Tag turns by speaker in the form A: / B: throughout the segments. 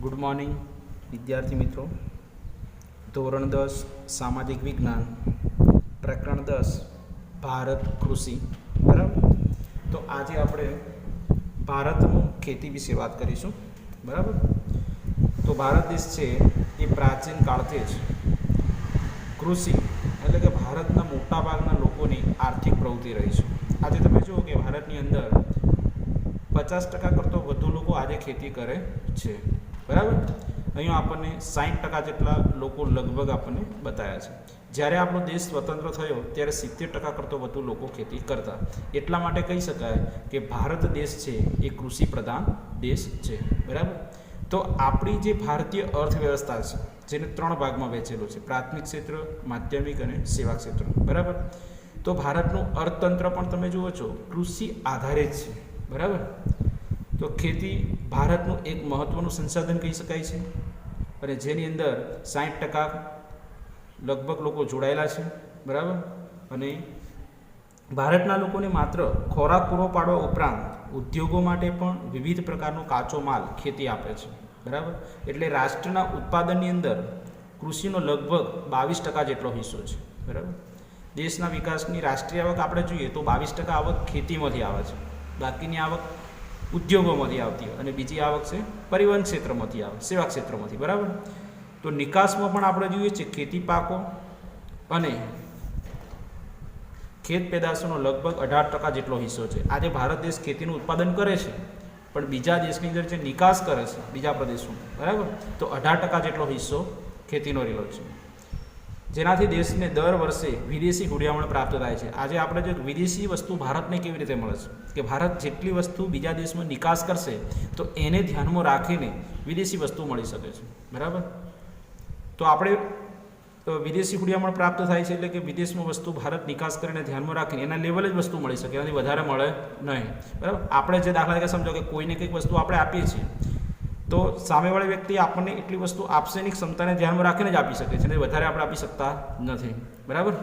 A: Good morning વિદ્યાર્થી મિત્રો. ધોરણ 10 સામાજિક વિજ્ઞાન પ્રકરણ 10 ભારત કૃષિ. બરાબર. તો આજે આપણે ભારતનું ખેતી વિશે વાત કરીશું. બરાબર. તો ભારત દેશ છે એ પ્રાચીન કાળથી જ કૃષિ એટલે કે ભારતના મોટાભાગના લોકોની આર્થિક પ્રવૃત્તિ રહી છે. આજે તમે જુઓ કે ભારતની અંદર 50% કરતો વધુ લોકો આજે ખેતી કરે છે. બરાબર. અહીંયા આપણને 60% જેટલા લોકો લગભગ આપણને બતાવ્યા છે. જ્યારે આપણો દેશ સ્વતંત્ર થયો ત્યારે 70% કરતો વધુ લોકો ખેતી કરતા. એટલા માટે કહી શકાય કે ભારત દેશ છે એ કૃષિ પ્રધાન દેશ છે. બરાબર. તો આપણી જે ભારતીય અર્થવ્યવસ્થા છે જેને 3 ભાગમાં વહેંચેલું છે: પ્રાથમિક ક્ષેત્ર, માધ્યમિક અને સેવા ક્ષેત્ર. બરાબર. તો ભારતનું અર્થતંત્ર પણ તમે જુઓ છો કૃષિ આધારિત છે. બરાબર. તો ખેતી ભારતનું એક મહત્ત્વનું સંસાધન કહી શકાય છે અને જેની અંદર 60% લગભગ લોકો જોડાયેલા છે. બરાબર. અને ભારતના લોકોને માત્ર ખોરાક પૂરો પાડવા ઉપરાંત ઉદ્યોગો માટે પણ વિવિધ પ્રકારનો કાચો માલ ખેતી આપે છે. બરાબર. એટલે રાષ્ટ્રના ઉત્પાદનની અંદર કૃષિનો લગભગ 22% જેટલો હિસ્સો છે. બરાબર. દેશના વિકાસની રાષ્ટ્રીય આવક આપણે જોઈએ તો 22% આવક ખેતીમાંથી આવે છે. બાકીની આવક ઉદ્યોગોમાંથી આવતી હોય અને બીજી આવક છે પરિવહન ક્ષેત્રમાંથી આવે, સેવા ક્ષેત્રમાંથી. બરાબર. તો નિકાસમાં પણ આપણે જોઈએ છીએ ખેતી પાકો અને ખેત પેદાશોનો લગભગ 18% જેટલો હિસ્સો છે. આજે ભારત દેશ ખેતીનું ઉત્પાદન કરે છે પણ બીજા દેશની અંદર જે નિકાસ કરે છે બીજા પ્રદેશોમાં, બરાબર, તો 18% જેટલો હિસ્સો ખેતીનો રહેલો છે. જેનાથી દેશને દર વર્ષે વિદેશી હુંડિયામણ પ્રાપ્ત થાય છે. આજે આપણે જો વિદેશી વસ્તુ ભારતને કેવી રીતે મળે છે કે ભારત જેટલી વસ્તુ બીજા દેશમાં નિકાસ કરશે તો એને ધ્યાનમાં રાખીને વિદેશી વસ્તુ મળી શકે છે. બરાબર. તો આપણે વિદેશી હુંડિયામણ પ્રાપ્ત થાય છે એટલે કે વિદેશમાં વસ્તુ ભારત નિકાસ કરીને ધ્યાનમાં રાખીને એના લેવલે જ વસ્તુ મળી શકે, એનાથી વધારે મળે નહીં. બરાબર. આપણે જે દાખલા તરીકે સમજો કે કોઈને કંઈક વસ્તુ આપણે આપીએ છીએ તો સામેવાળી વ્યક્તિ આપણને એટલી વસ્તુ આપશે એની ક્ષમતાને ધ્યાનમાં રાખીને જ આપી શકે છે અને વધારે આપણે આપી શકતા નથી. બરાબર.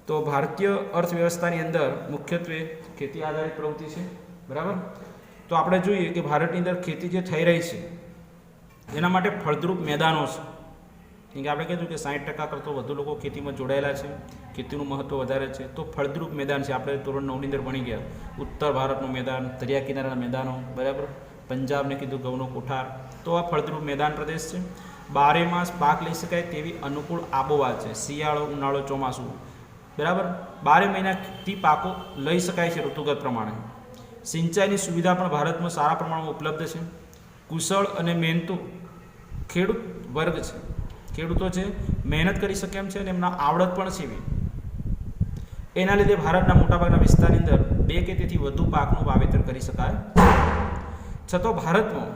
A: તો ભારતીય અર્થવ્યવસ્થાની અંદર મુખ્યત્વે ખેતી આધારિત પ્રવૃત્તિ છે. બરાબર. તો આપણે જોઈએ કે ભારતની અંદર ખેતી જે થઈ રહી છે એના માટે ફળદ્રુપ મેદાનો છે. કેમ કે આપણે કીધું કે 60% કરતો વધુ લોકો ખેતીમાં જોડાયેલા છે, ખેતીનું મહત્ત્વ વધારે છે. તો ફળદ્રુપ મેદાન છે. આપણે ધોરણ 9ની અંદર ભણી ગયા ઉત્તર ભારતનું મેદાન, દરિયા કિનારાના મેદાનો. બરાબર. પંજાબને કીધું ઘઉંનો કોઠાર. તો આ ફળદ્રુપ મેદાન પ્રદેશ છે. 12 માસ પાક લઈ શકાય તેવી અનુકૂળ આબોહવા છે. શિયાળો, ઉનાળો, ચોમાસું. બરાબર. 12 મહિનાથી પાકો લઈ શકાય છે ઋતુગત પ્રમાણે. સિંચાઈની સુવિધા પણ ભારતમાં સારા પ્રમાણમાં ઉપલબ્ધ છે. કુશળ અને મહેનતુ ખેડૂત વર્ગ છે. ખેડૂતો છે મહેનત કરી શકે એમ છે અને એમના આવડત પણ છે એવી. એના લીધે ભારતના મોટાભાગના વિસ્તારની અંદર 2 કે તેથી વધુ પાકનું વાવેતર કરી શકાય. છતાં ભારતમાં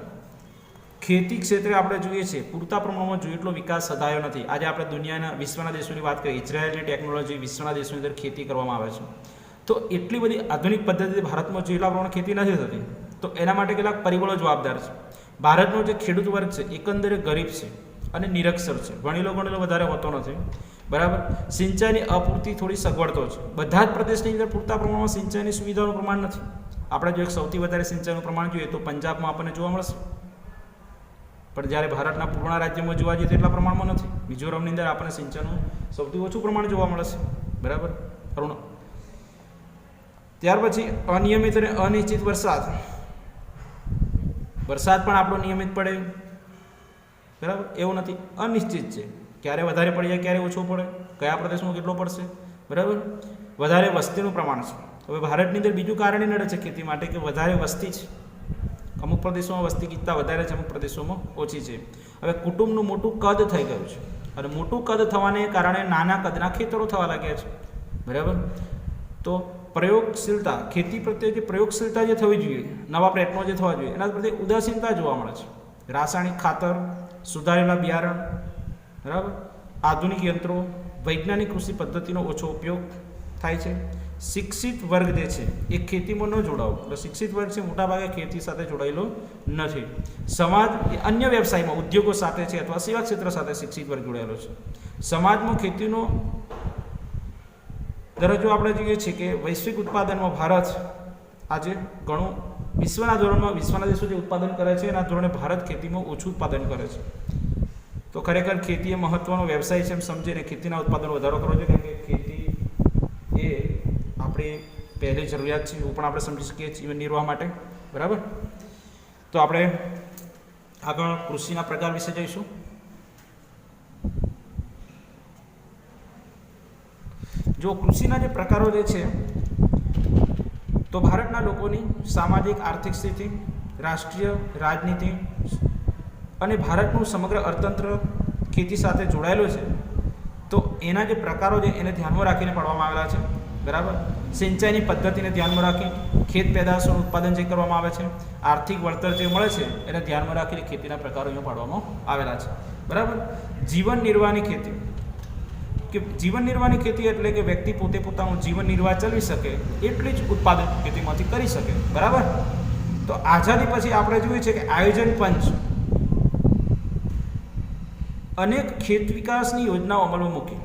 A: ખેતી ક્ષેત્રે આપણે જોઈએ છીએ પૂરતા પ્રમાણમાં જોઈએ એટલો વિકાસ સધાયો નથી. આજે આપણે દુનિયાના વિશ્વના દેશોની વાત કરીએ, ઇઝરાયલની ટેકનોલોજી વિશ્વના દેશોની અંદર ખેતી કરવામાં આવે છે. તો એટલી બધી આધુનિક પદ્ધતિથી ભારતમાં જોઈએ એટલા પ્રમાણે ખેતી નથી થતી. તો એના માટે કેટલાક પરિબળો જવાબદાર છે. ભારતનો જે ખેડૂત વર્ગ છે એકંદરે ગરીબ છે અને નિરક્ષર છે. ભણેલો વધારે હોતો નથી. બરાબર. સિંચાઈની અપૂરતી થોડી સગવડતો છે. બધા જ પ્રદેશની અંદર પૂરતા પ્રમાણમાં સિંચાઈની સુવિધાઓનું પ્રમાણ નથી. આપણે જો એક સૌથી વધારે સિંચાઈનું પ્રમાણ જોઈએ તો પંજાબમાં આપણને જોવા મળશે, પણ જ્યારે ભારતના પૂર્ણ રાજ્યમાં જોવા જઈએ તો એટલા પ્રમાણમાં નથી. મિઝોરમની અંદર આપણને સિંચાઈનું સૌથી ઓછું પ્રમાણ જોવા મળે છે. બરાબર. ત્યાર પછી અનિયમિત અને અનિશ્ચિત વરસાદ. વરસાદ પણ આપણો નિયમિત પડે, બરાબર, એવું નથી, અનિશ્ચિત છે. ક્યારે વધારે પડી જાય, ક્યારે ઓછો પડે, કયા પ્રદેશમાં કેટલો પડશે. બરાબર. વધારે વસ્તીનું પ્રમાણ છે. હવે ભારતની અંદર બીજું કારણ એ નડે છે ખેતી માટે કે વધારે વસ્તી છે. અમુક પ્રદેશોમાં વસ્તી ગીતતા વધારે છે, અમુક પ્રદેશોમાં ઓછી છે. હવે કુટુંબનું મોટું કદ થઈ ગયું છે અને મોટું કદ થવાને કારણે નાના કદના ખેતરો થવા લાગ્યા છે. બરાબર. તો પ્રયોગશીલતા, ખેતી પ્રત્યે જે પ્રયોગશીલતા જે થવી જોઈએ, નવા પ્રયત્નો જે થવા જોઈએ, એના પ્રત્યે ઉદાસીનતા જોવા મળે છે. રાસાયણિક ખાતર, સુધારેલા બિયારણ, બરાબર, આધુનિક યંત્રો, વૈજ્ઞાનિક કૃષિ પદ્ધતિનો ઓછો ઉપયોગ થાય છે. શિક્ષિત વર્ગ જે છે એ ખેતીમાં ન જોડાવો. એટલે શિક્ષિત વર્ગ છે મોટાભાગે ખેતી સાથે જોડાયેલો નથી. સમાજ એ અન્ય વ્યવસાયમાં ઉદ્યોગો સાથે છે અથવા સેવા ક્ષેત્ર સાથે શિક્ષિત વર્ગ જોડાયેલો છે. સમાજમાં ખેતીનો દરજ્જો આપણે જોઈએ છીએ કે વૈશ્વિક ઉત્પાદનમાં ભારત આજે ઘણું વિશ્વના ધોરણમાં વિશ્વના દેશો જે ઉત્પાદન કરે છે એના ધોરણે ભારત ખેતીમાં ઓછું ઉત્પાદન કરે છે. તો ખરેખર ખેતી એ મહત્વનો વ્યવસાય છે એમ સમજીને ખેતીના ઉત્પાદન વધારો કરવો જોઈએ, કારણ કે ખેતી એ આપણી પહેલી જરૂરિયાત છે એવું પણ આપણે સમજી શકીએ જીવન નિર્વાહ માટે. બરાબર. તો આપણે આગળ કૃષિના પ્રકાર વિશે જઈશું. જો કૃષિના જે પ્રકારો જે છે તો ભારતના લોકોની સામાજિક આર્થિક સ્થિતિ, રાષ્ટ્રીય રાજનીતિ અને ભારતનું સમગ્ર અર્થતંત્ર ખેતી સાથે જોડાયેલું છે. તો એના જે પ્રકારો છે એને ધ્યાનમાં રાખીને પાડવામાં આવેલા છે. બરાબર. સિંચાઈની પદ્ધતિને ધ્યાનમાં રાખી ખેત પેદાશોનું ઉત્પાદન જે કરવામાં આવે છે, આર્થિક વળતર જે મળે છે એને ધ્યાનમાં રાખીને ખેતીના પ્રકારો અહીંયા પાડવામાં આવેલા છે. બરાબર. જીવન નિર્વાહની ખેતી, કે જીવન નિર્વાહની ખેતી એટલે કે વ્યક્તિ પોતે પોતાનું જીવન નિર્વાહ ચલાવી શકે એટલી જ ઉત્પાદન ખેતીમાંથી કરી શકે. બરાબર. તો આઝાદી પછી આપણે જોઈએ છે કે આયોજન પંચ અનેક ખેત વિકાસની યોજનાઓ અમલમાં મૂકી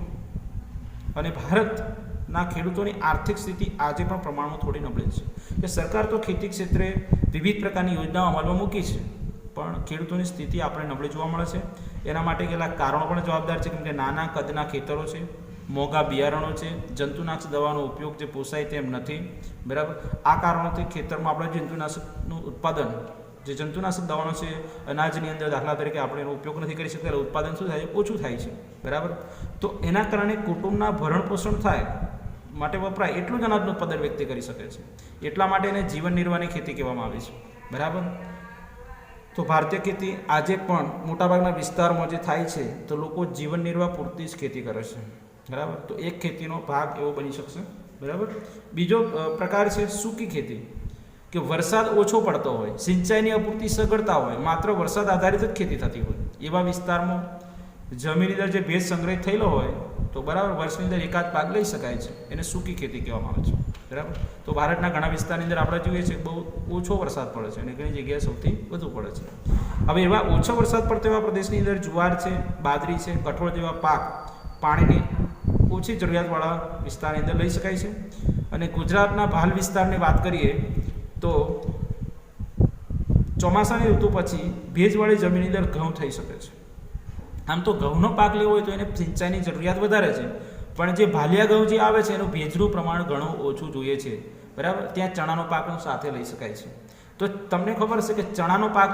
A: અને ભારતના ખેડૂતોની આર્થિક સ્થિતિ આજે પણ પ્રમાણમાં થોડી નબળી છે. કે સરકાર તો ખેતી ક્ષેત્રે વિવિધ પ્રકારની યોજનાઓ અમલમાં મૂકી છે, પણ ખેડૂતોની સ્થિતિ આપણે નબળી જોવા મળે છે. એના માટે કેટલાક કારણો પણ જવાબદાર છે, કેમ કે નાના કદના ખેતરો છે, મોંઘા બિયારણો છે, જંતુનાશક દવાનો ઉપયોગ જે પોસાય તેમ નથી. બરાબર. આ કારણોથી ખેતરમાં આપણે જંતુનાશકનું ઉત્પાદન, જે જંતુનાશક દવાનો છે અનાજની અંદર દાખલા તરીકે આપણે એનો ઉપયોગ નથી કરી શકતા, ઉત્પાદન શું થાય છે? ઓછું થાય છે. બરાબર. તો એના કારણે કુટુંબના ભરણ પોષણ થાય માટે વપરાય એટલું જ અનાજનું ઉત્પાદન વ્યક્તિ કરી શકે છે. એટલા માટે એને જીવન નિર્વાહની ખેતી કહેવામાં આવે છે. બરાબર. તો ભારતીય ખેતી આજે પણ મોટાભાગના વિસ્તારમાં જે થાય છે તો લોકો જીવન નિર્વાહ પૂરતી જ ખેતી કરે છે. બરાબર. તો એક ખેતીનો ભાગ એવો બની શકશે. બરાબર. બીજો પ્રકાર છે સૂકી ખેતી, કે વરસાદ ઓછો પડતો હોય, સિંચાઈની અપૂરતી સગવડતા હોય, માત્ર વરસાદ આધારિત જ ખેતી થતી હોય એવા વિસ્તારમાં જમીનની અંદર જે ભેજ સંગ્રહિત થયેલો હોય તો બરાબર વર્ષની અંદર એકાદ પાક લઈ શકાય છે, એને સૂકી ખેતી કહેવામાં આવે છે. બરાબર. તો ભારતના ઘણા વિસ્તારની અંદર આપણે જોઈએ છીએ બહુ ઓછો વરસાદ પડે છે અને ઘણી જગ્યાએ સૌથી વધુ પડે છે. હવે એવા ઓછો વરસાદ પડતો એવા પ્રદેશની અંદર જુવાર છે, બાજરી છે, કઠોળ જેવા પાક પાણીની ઓછી જરૂરિયાતવાળા વિસ્તારની અંદર લઈ શકાય છે. અને ગુજરાતના ભાલ વિસ્તારની વાત કરીએ તો ચોમાસાની ઋતુ પછી ભેજવાળી જમીનની અંદર ઘઉં થઈ શકે છે. આમ તો ઘઉંનો પાક લેવો હોય તો એને સિંચાઈની જરૂરિયાત વધારે છે, પણ જે ભાલિયા ઘઉં જે આવે છે એનું ભેજનું પ્રમાણ ઘણું ઓછું જોઈએ છે. બરાબર. ત્યાં ચણાનો પાક સાથે લઈ શકાય છે. તો તમને ખબર હશે કે ચણાનો પાક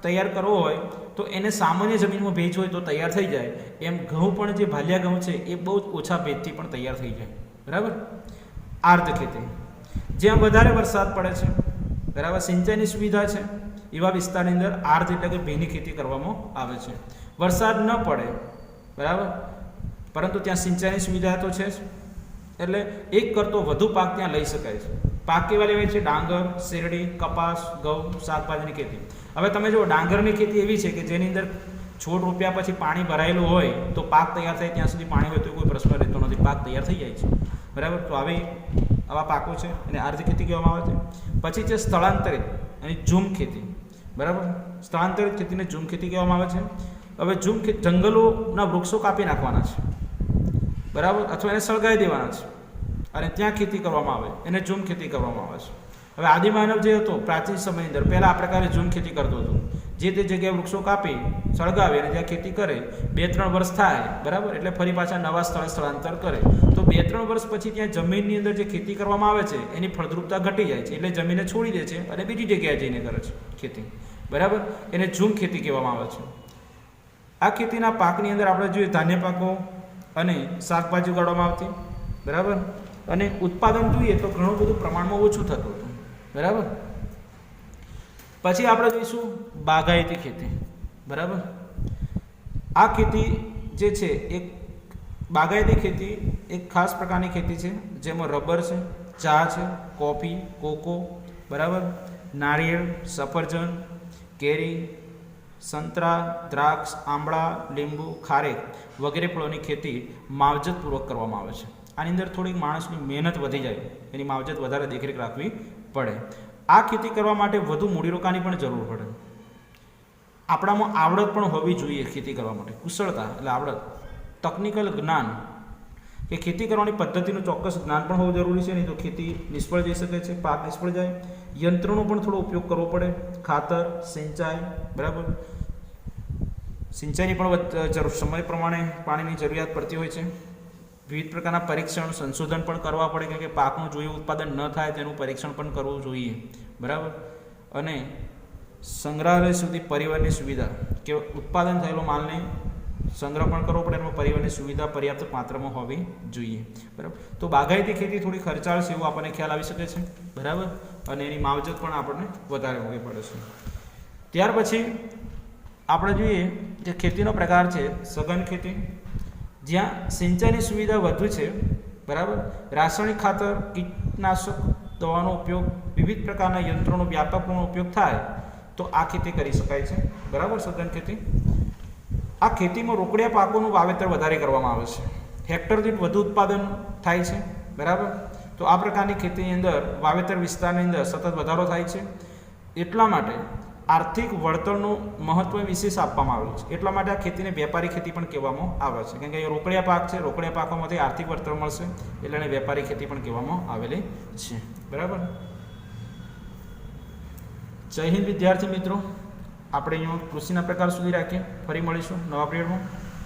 A: તૈયાર કરવો હોય તો એને સામાન્ય જમીનમાં ભેજ હોય તો તૈયાર થઈ જાય, એમ ઘઉં પણ જે ભાલિયા ઘઉં છે એ બહુ જ ઓછા ભેજથી પણ તૈયાર થઈ જાય. બરાબર. આર્દ્ર ખેતી, જ્યાં વધારે વરસાદ પડે છે, બરાબર, સિંચાઈની સુવિધા છે એવા વિસ્તારની અંદર આર્દ્ર એટલે કે ભેજની ખેતી કરવામાં આવે છે. વરસાદ ન પડે, બરાબર, પરંતુ ત્યાં સિંચાઈની સુવિધા તો છે જ, એટલે એક કરતો વધુ પાક ત્યાં લઈ શકાય છે. પાક કેવા લેવાય છે? ડાંગર, શેરડી, કપાસ, ઘઉં, શાકભાજીની ખેતી. હવે તમે જો ડાંગરની ખેતી એવી છે કે જેની અંદર છોડ રોપ્યા પછી પાણી ભરાયેલું હોય તો પાક તૈયાર થાય ત્યાં સુધી પાણી હોય તો કોઈ પ્રશ્ન રહેતો નથી, પાક તૈયાર થઈ જાય છે. બરાબર. તો આવા પાકો છે અને આર્થિક ખેતી કહેવામાં આવે છે. પછી છે સ્થળાંતરિત અને ઝૂમ ખેતી. બરાબર. સ્થળાંતરિત ખેતીને ઝૂમ ખેતી કહેવામાં આવે છે. હવે ઝૂમ જંગલોના વૃક્ષો કાપી નાખવાના છે, બરાબર, અથવા એને સળગાવી દેવાના છે અને ત્યાં ખેતી કરવામાં આવે, એને ઝૂમ ખેતી કરવામાં આવે છે. હવે આદિમાનવ જે હતો પ્રાચીન સમયની અંદર પહેલાં આ પ્રકારે ઝૂમ ખેતી કરતો હતો, જે તે જગ્યાએ વૃક્ષો કાપી સળગાવે અને ત્યાં ખેતી કરે. 2-3 વર્ષ થાય, બરાબર, એટલે ફરી પાછા નવા સ્થળે સ્થળાંતર કરે. તો 2-3 વર્ષ પછી ત્યાં જમીનની અંદર જે ખેતી કરવામાં આવે છે એની ફળદ્રુપતા ઘટી જાય છે, એટલે જમીનને છોડી દે છે અને બીજી જગ્યાએ જઈને કરે છે ખેતી. બરાબર. એને ઝૂમ ખેતી કહેવામાં આવે છે. આ ખેતીના પાકની અંદર આપણે જોઈએ ધાન્ય પાકો અને શાકભાજી ઉગાડવામાં આવતી. બરાબર. અને ઉત્પાદન જોઈએ તો ઘણું બધું પ્રમાણમાં ઓછું થતું હતું. બરાબર. પછી આપણે જોઈશું બાગાયતી ખેતી. બરાબર. આ ખેતી જે છે એક બાગાયતી ખેતી એક ખાસ પ્રકારની ખેતી છે જેમાં રબર છે, ચા છે, કોફી, કોકો, બરાબર, નારિયેળ, સફરજન, કેરી, સંતરા, દ્રાક્ષ, આંબળા, લીંબુ, ખારેક વગેરે ફળોની ખેતી માવજતપૂર્વક કરવામાં આવે છે. આની અંદર થોડીક માણસની મહેનત વધી જાય, એની માવજત વધારે દેખરેખ રાખવી પડે. આ ખેતી કરવા માટે વધુ મૂડીરોકાણની પણ જરૂર પડે. આપણામાં આવડત પણ હોવી જોઈએ ખેતી કરવા માટે, કુશળતા એટલે આવડત, ટેકનિકલ જ્ઞાન, કે ખેતી કરવાની પદ્ધતિનું ચોક્કસ જ્ઞાન પણ હોવું જરૂરી છે, નહીં તો ખેતી નિષ્ફળ જઈ શકે છે, પાક નિષ્ફળ જાય. યંત્રનો પણ થોડો ઉપયોગ કરવો પડે, ખાતર, સિંચાઈ, બરાબર. સિંચાઈની પણ સમય પ્રમાણે પાણીની જરૂરિયાત પડતી હોય છે. વિવિધ પ્રકારના પરીક્ષણ સંશોધન પણ કરવા પડે, કેમ કે પાકનું જોયું ઉત્પાદન ન થાય તેનું પરીક્ષણ પણ કરવું જોઈએ, બરાબર. અને સંગ્રહાલય સુધી પરિવહનની સુવિધા, કે ઉત્પાદન થયેલો માલને સંગ્રહ પણ કરવો પડે, એમાં પરિવહનની સુવિધા પર્યાપ્ત માત્રામાં હોવી જોઈએ, બરાબર. તો બાગાયતી ખેતી થોડી ખર્ચાળ છે એવું આપણને ખ્યાલ આવી શકે છે, બરાબર. અને એની માવજત પણ આપણને વધારે હોવી પડે છે. ત્યાર પછી આપણે જોઈએ કે ખેતીનો પ્રકાર છે સઘન ખેતી, જ્યાં સિંચાઈની સુવિધા વધુ છે, બરાબર. રાસાયણિક ખાતર, કીટનાશક દવાનો ઉપયોગ, વિવિધ પ્રકારના યંત્રોનો વ્યાપકપણે ઉપયોગ થાય તો આ ખેતી કરી શકાય છે, બરાબર. સઘન ખેતી. આ ખેતીમાં રોકડિયા પાકોનું વાવેતર વધારે કરવામાં આવે છે, હેક્ટર દીઠ વધુ ઉત્પાદન થાય છે, બરાબર. તો આ પ્રકારની ખેતીની અંદર વાવેતર વિસ્તારની અંદર સતત વધારો થાય છે. એટલા માટે આર્થિક વળતરનું મહત્વ વિશેષ આપવામાં આવેલું છે. એટલા માટે આ ખેતીને વેપારી ખેતી પણ કહેવામાં આવે છે, કેમ કે એ રોકડિયા પાક છે, રોકડિયા પાકોમાંથી આર્થિક વળતર મળશે, એટલે એને વેપારી ખેતી પણ કહેવામાં આવેલી છે, બરાબર. જય હિન્દ વિદ્યાર્થી મિત્રો. આપણે અહીંયા કૃષિના પ્રકાર સુધી રાખીએ. ફરી મળીશું નવા પીરિયડમાં.